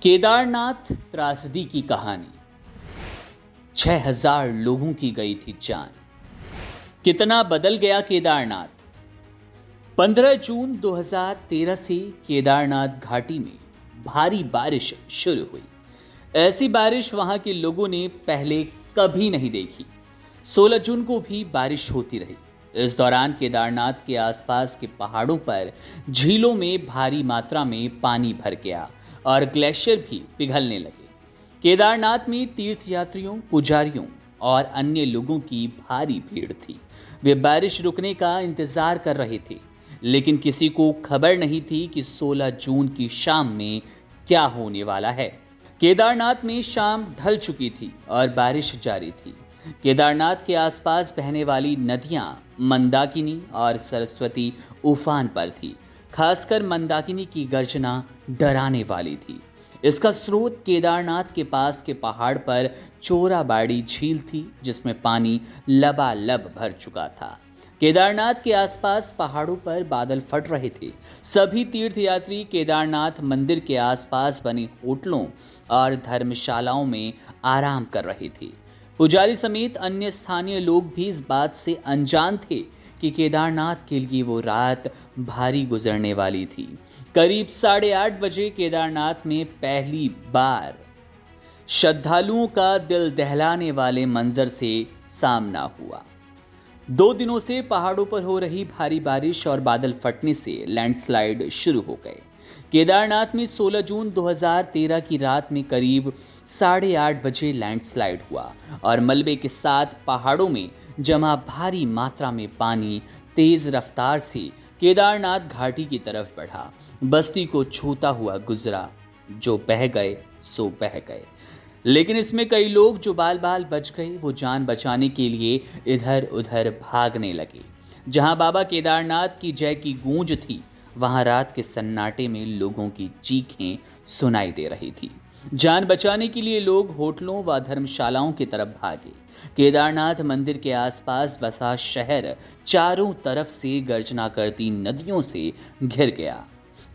केदारनाथ त्रासदी की कहानी। 6000 लोगों की गई थी जान। कितना बदल गया केदारनाथ। 15 जून 2013 से केदारनाथ घाटी में भारी बारिश शुरू हुई। ऐसी बारिश वहां के लोगों ने पहले कभी नहीं देखी। 16 जून को भी बारिश होती रही। इस दौरान केदारनाथ के आसपास के पहाड़ों पर झीलों में भारी मात्रा में पानी भर गया और ग्लेशियर भी पिघलने लगे। केदारनाथ में तीर्थयात्रियों, पुजारियों और अन्य लोगों की भारी भीड़ थी। वे बारिश रुकने का इंतजार कर रहे थे, लेकिन किसी को खबर नहीं थी कि 16 जून की शाम में क्या होने वाला है। केदारनाथ में शाम ढल चुकी थी और बारिश जारी थी। केदारनाथ के आसपास बहने वाली नदियां मंदाकिनी और सरस्वती उफान पर थी। खासकर मंदाकिनी की गर्जना डराने वाली थी। इसका स्रोत केदारनाथ के पास के पहाड़ पर चोराबाड़ी झील थी, जिसमें पानी लबालब भर चुका था। केदारनाथ के आसपास पहाड़ों पर बादल फट रहे थे। सभी तीर्थयात्री केदारनाथ मंदिर के आसपास बने होटलों और धर्मशालाओं में आराम कर रहे थे। पुजारी समेत अन्य स्थानीय लोग भी इस बात से अनजान थे कि केदारनाथ के लिए वो रात भारी गुजरने वाली थी। करीब 8:30 बजे केदारनाथ में पहली बार श्रद्धालुओं का दिल दहलाने वाले मंजर से सामना हुआ। 2 दिनों से पहाड़ों पर हो रही भारी बारिश और बादल फटने से लैंडस्लाइड शुरू हो गए। केदारनाथ में 16 जून 2013 की रात में करीब 8:30 बजे लैंडस्लाइड हुआ और मलबे के साथ पहाड़ों में जमा भारी मात्रा में पानी तेज रफ्तार से केदारनाथ घाटी की तरफ बढ़ा। बस्ती को छूता हुआ गुजरा। जो बह गए सो बह गए, लेकिन इसमें कई लोग जो बाल बाल बच गए वो जान बचाने के लिए इधर उधर भागने लगे। जहां बाबा केदारनाथ की जय की गूंज थी, वहां रात के सन्नाटे में लोगों की चीखें सुनाई दे रही थी। जान बचाने के लिए लोग होटलों व धर्मशालाओं की तरफ भागे। केदारनाथ मंदिर के आसपास बसा शहर चारों तरफ से गर्जना करती नदियों से घिर गया।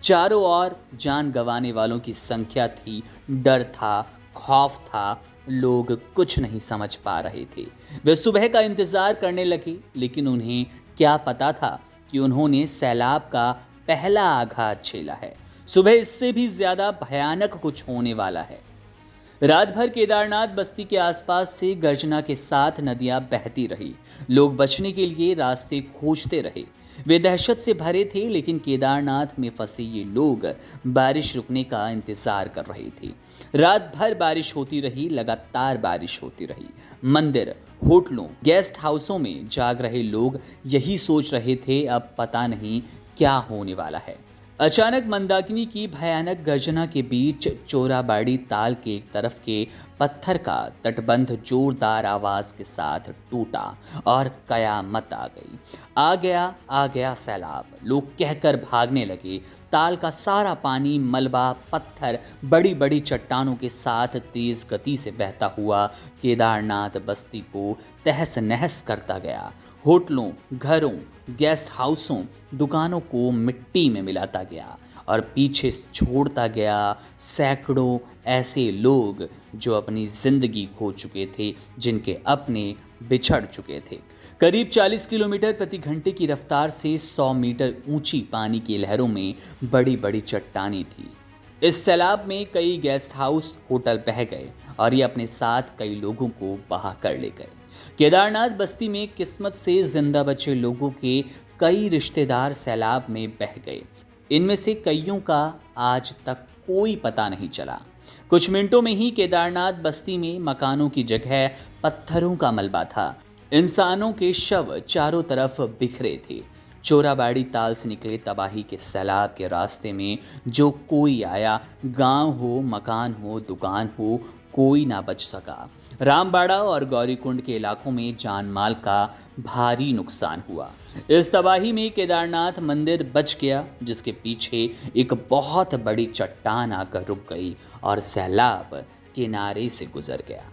चारों ओर जान गंवाने वालों की संख्या थी। डर था, खौफ था। लोग कुछ नहीं समझ पा रहे थे। वे सुबह का इंतजार करने लगे, लेकिन उन्हें क्या पता था कि उन्होंने सैलाब का पहला आघात झेला है। सुबह इससे भी ज्यादा भयानक कुछ होने वाला है। रात भर केदारनाथ बस्ती के आसपास से गर्जना के साथ नदियां बहती रही। लोग बचने के लिए रास्ते खोजते रहे। वे दहशत से भरे थे, लेकिन केदारनाथ में फंसे ये लोग बारिश रुकने का इंतजार कर रहे थे। रात भर बारिश होती रही, लगातार बारिश होती रही। मंदिर, होटलों, गेस्ट हाउसों में जाग रहे लोग यही सोच रहे थे, अब पता नहीं क्या होने वाला है। अचानक मंदाकिनी की भयानक गर्जना के बीच चोराबाड़ी ताल के एक तरफ के पत्थर का तटबंध जोरदार आवाज के साथ टूटा और कयामत आ गई। आ गया सैलाब, लोग कहकर भागने लगे। ताल का सारा पानी, मलबा, पत्थर, बड़ी बड़ी चट्टानों के साथ तेज गति से बहता हुआ केदारनाथ बस्ती को तहस नहस करता गया। होटलों, घरों, गेस्ट हाउसों, दुकानों को मिट्टी में मिलाता गया और पीछे छोड़ता गया सैकड़ों ऐसे लोग जो अपनी जिंदगी खो चुके थे, जिनके अपने बिछड़ चुके थे। करीब 40 किलोमीटर प्रति घंटे की रफ्तार से 100 मीटर ऊंची पानी की लहरों में बड़ी बड़ी चट्टानें थी। इस सैलाब में कई गेस्ट हाउस, होटल बह गए और ये अपने साथ कई लोगों को बहा कर ले गए। केदारनाथ बस्ती में किस्मत से जिंदा बचे लोगों के कई रिश्तेदार सैलाब में बह गए। इनमें से कईयों का आज तक कोई पता नहीं चला। कुछ मिनटों में ही केदारनाथ बस्ती में मकानों की जगह पत्थरों का मलबा था। इंसानों के शव चारों तरफ बिखरे थे। चोराबाड़ी ताल से निकले तबाही के सैलाब के रास्ते में जो कोई आया, गांव हो, मकान हो, दुकान हो, कोई ना बच सका। रामबाड़ा और गौरीकुंड के इलाकों में जान माल का भारी नुकसान हुआ। इस तबाही में केदारनाथ मंदिर बच गया, जिसके पीछे एक बहुत बड़ी चट्टान आकर रुक गई और सैलाब किनारे से गुजर गया।